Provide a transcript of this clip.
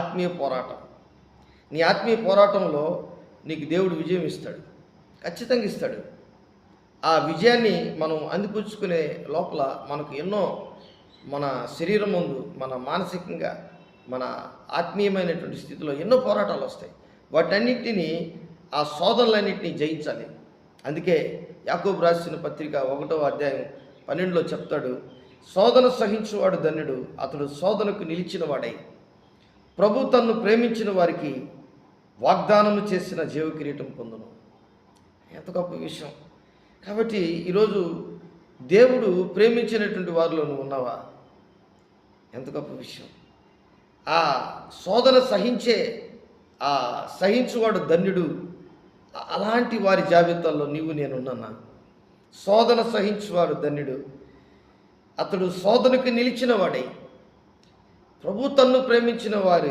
ఆత్మీయ పోరాటం. నీ ఆత్మీయ పోరాటంలో నీకు దేవుడు విజయం ఇస్తాడు. ఖచ్చితంగా ఇస్తాడు. ఆ విజయాన్ని మనం అందిపుచ్చుకునే లోపల మనకు ఎన్నో మన శరీరం ముందు, మన మానసికంగా, మన ఆత్మీయమైనటువంటి స్థితిలో ఎన్నో పోరాటాలు వస్తాయి. వాటన్నిటిని ఆ శోధనలన్నిటిని జయించాలి. అందుకే యాకోబు రాసిన పత్రిక 1వ అధ్యాయం 12లో చెప్తాడు, శోధన సహించువాడు ధన్యుడు, అతడు శోధనకు నిలిచిన వాడై ప్రభు తన్ను ప్రేమించిన వారికి వాగ్దానము చేసిన జీవ కిరీటం పొందును. ఎంత గొప్ప విషయం. కాబట్టి ఈరోజు దేవుడు ప్రేమించినటువంటి వారిలో నువ్వు ఉన్నావా? ఎంత గొప్ప విషయం. ఆ శోధన సహించువాడు ధన్యుడు. అలాంటి వారి జాబితాల్లో నీవు నేనున్నా. శోధన సహించువాడు ధన్యుడు, అతడు శోధనకు నిలిచిన వాడై ప్రభు తన్ను ప్రేమించిన వారి